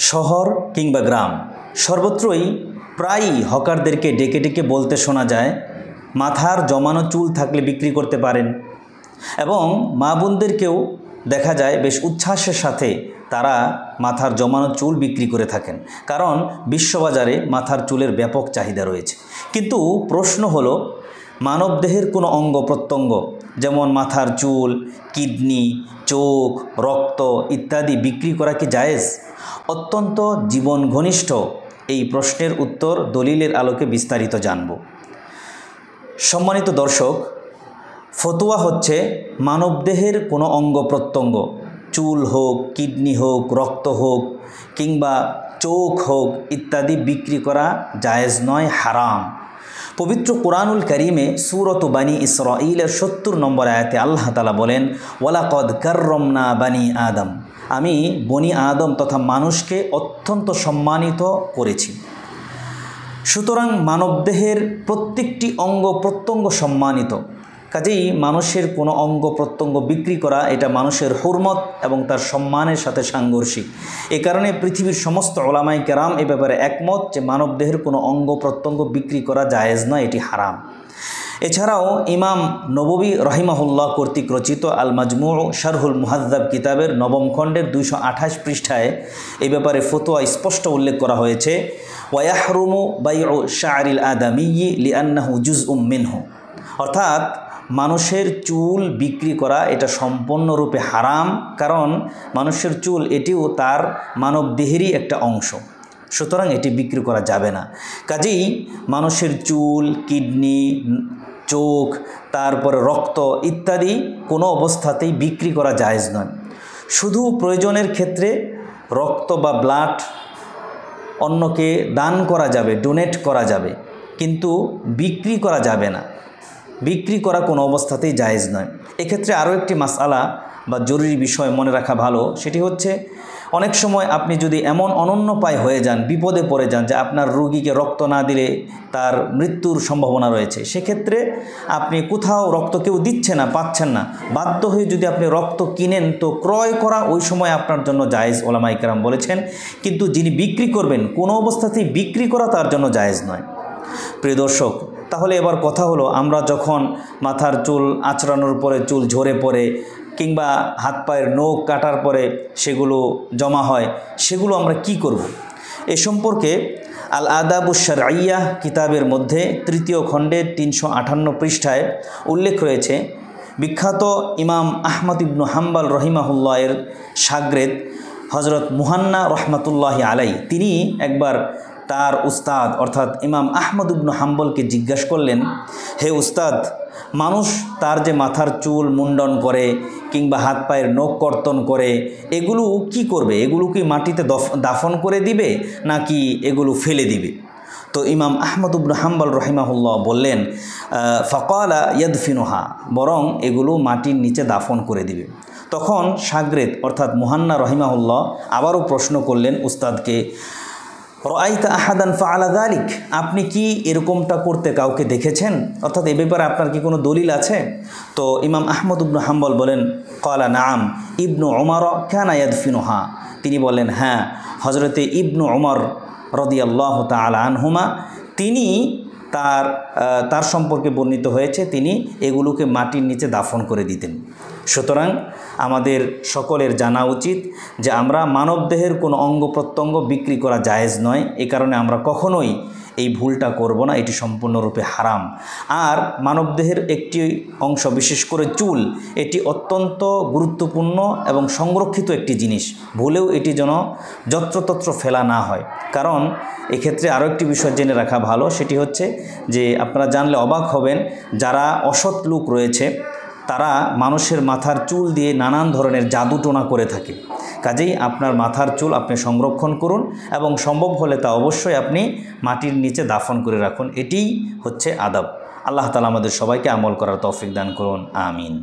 শহর কিংবা গ্রাম সর্বত্রই প্রায়ই হকারদেরকে ডেকে ডেকে বলতে শোনা যায়, মাথার জমানো চুল থাকলে বিক্রি করতে পারেন। এবং মা বোনদেরকেও দেখা যায় বেশ উচ্ছ্বাসের সাথে তারা মাথার জমানো চুল বিক্রি করে থাকেন, কারণ বিশ্ববাজারে মাথার চুলের ব্যাপক চাহিদা রয়েছে। কিন্তু প্রশ্ন হলো, মানবদেহের কোনো অঙ্গ প্রত্যঙ্গ যেমন মাথার চুল, কিডনি, চোখ, রক্ত ইত্যাদি বিক্রি করা কি জায়েজ? অত্যন্ত জীবন ঘনিষ্ঠ এই প্রশ্নের উত্তর দলিলের আলোকে বিস্তারিত জানব। সম্মানিত দর্শক, ফতোয়া হচ্ছে মানবদেহের কোনো অঙ্গ প্রত্যঙ্গ, চুল হোক, কিডনি হোক, রক্ত হোক কিংবা চোখ হোক ইত্যাদি বিক্রি করা জায়েজ নয়, হারাম। পবিত্র কোরআনুল কারীমে সূরাত বানী ইসরাঈলের ৭০ নম্বর আয়াতে আল্লাহ তাআলা বলেন, ওয়ালাকদ কাররামনা বানী আদম, আমি বনি আদম তথা মানুষকে অত্যন্ত সম্মানিত করেছি। সুতরাং মানবদেহের প্রত্যেকটি অঙ্গ প্রত্যঙ্গ সম্মানিত, কাজেই মানুষের কোনো অঙ্গ প্রত্যঙ্গ বিক্রি করা এটা মানুষের হুরমত এবং তার সম্মানের সাথে সাংঘর্ষিক। এ কারণে পৃথিবীর সমস্ত ওলামায়ে কেরাম এ ব্যাপারে একমত যে মানবদেহের কোনো অঙ্গ প্রত্যঙ্গ বিক্রি করা জায়েজ নয়, এটি হারাম। এছাড়াও ইমাম নববী রাহিমাহুল্লাহ কর্তৃক রচিত আল মাজমু' শারহুল মুহাদ্দাব কিতাবের ৯ম খণ্ডের ২২৮ পৃষ্ঠায় এই ব্যাপারে ফতোয়া স্পষ্ট উল্লেখ করা হয়েছে, ওয়ায়াহরুমু বাইউ শা'রিল আদামিয়্যি লিআন্নাহু জুজউম মিনহু, অর্থাৎ মানুষের চুল বিক্রি করা এটা সম্পূর্ণরূপে হারাম, কারণ মানুষের চুল এটিও তার মানবদেহেরই একটা অংশ, সুতরাং এটি বিক্রি করা যাবে না। কাজেই মানুষের চুল, কিডনি, চোখ, তারপরে রক্ত ইত্যাদি কোনো অবস্থাতেই বিক্রি করা জায়েজ নয়। শুধু প্রয়োজনের ক্ষেত্রে রক্ত বা ব্লাড অন্যকে দান করা যাবে, ডোনেট করা যাবে, কিন্তু বিক্রি করা যাবে না। বিক্রি করা কোনো অবস্থাতেই জায়েজ নয়। এক্ষেত্রে আরও একটি মাসআলা বা জরুরি বিষয় মনে রাখা ভালো, সেটি হচ্ছে অনেক সময় আপনি যদি এমন অনন্যপায় হয়ে যান, বিপদে পড়ে যান যে আপনার রোগীকে রক্ত না দিলে তার মৃত্যুর সম্ভাবনা রয়েছে, সেক্ষেত্রে আপনি কোথাও রক্ত কেউ দিচ্ছে না, পাচ্ছেন না, বাধ্য হয়ে যদি আপনি রক্ত কিনেন তো ক্রয় করা ওই সময় আপনার জন্য জায়েজ, ওলামায়ে কেরাম বলেছেন। কিন্তু যিনি বিক্রি করবেন কোনো অবস্থাতেই বিক্রি করা তার জন্য জায়েজ নয়। প্রিয় দর্শক, তাহলে এবার কথা হলো, আমরা যখন মাথার চুল আঁচড়ানোর পরে চুল ঝরে পড়ে কিংবা হাত পায়ের নখ কাটার পরে সেগুলো জমা হয়, সেগুলো আমরা কি করব? এ সম্পর্কে আল আদাবুশ শারঈয়্যাহ কিতাবের মধ্যে ৩য় খণ্ডের ৩৫৮ পৃষ্ঠায় উল্লেখ রয়েছে। বিখ্যাত ইমাম আহমদ ইবনু হাম্বল রহিমাহুল্লাহ এর শাগরেদ হযরত মুহান্না রহমাতুল্লাহি আলাই, তিনি একবার তার উস্তাদ অর্থাৎ ইমাম আহমদ ইবনু হাম্বলকে জিজ্ঞাসা করলেন, হে উস্তাদ, মানুষ তার যে মাথার চুল মুন্ডন করে কিংবা হাত পায়ের নখ কর্তন করে, এগুলো কি করবে? এগুলো কি মাটিতে দাফন করে দিবে নাকি এগুলো ফেলে দিবে? তো ইমাম আহমদ ইবনু হাম্বল রহিমাহুল্লাহ বললেন, ফাকালা ইয়াদফিনুহা, বরং এগুলো মাটির নিচে দাফন করে দিবে। তখন শাগরেদ অর্থাৎ মুহান্না রহিমাহুল্লাহ আবারও প্রশ্ন করলেন উস্তাদকে, রাআইতা আহাদান ফাআলা যালিক, আপনি কি এরকমটা করতে কাউকে দেখেছেন? অর্থাৎ এ ব্যাপারে আপনার কি কোনো দলিল আছে? তো ইমাম আহমদ ইবনু হাম্বল বলেন, ক্বালা নাআম ইবনু উমর কানা ইয়াদফিনুহা, তিনি বলেন, হ্যাঁ, হযরতে ইবনু উমর রাদিয়াল্লাহু তাআলা আনহুমা, তিনি তার সম্পর্কে বর্ণিত হয়েছে, তিনি এগুলোকে মাটির নিচে দাফন করে দিতেন। সুতরাং আমাদের সকলের জানা উচিত যে আমরা মানবদেহের কোনো অঙ্গ প্রত্যঙ্গ বিক্রি করা জায়েজ নয়, এ কারণে আমরা কখনোই এই ভুলটা করব না, এটি সম্পূর্ণরূপে হারাম। আর মানবদেহের একটি অংশ, বিশেষ করে চুল, এটি অত্যন্ত গুরুত্বপূর্ণ এবং সংরক্ষিত একটি জিনিস, ভুলেও এটি যেন যত্রতত্র ফেলা না হয়। কারণ এক্ষেত্রে আরও একটি বিষয় জেনে রাখা ভালো, সেটি হচ্ছে যে আপনারা জানলে অবাক হবেন, যারা অসৎ লোক রয়েছে তারা মানুষের মাথার চুল দিয়ে নানান ধরনের জাদুটোনা করে থাকে। কাজেই আপনার মাথার চুল আপনি সংরক্ষণ করুন এবং সম্ভব হলে তা অবশ্যই আপনি মাটির নিচে দাফন করে রাখুন, এটিই হচ্ছে আদব। আল্লাহ তাআলা আমাদের সবাইকে আমল করার তৌফিক দান করুন, আমিন।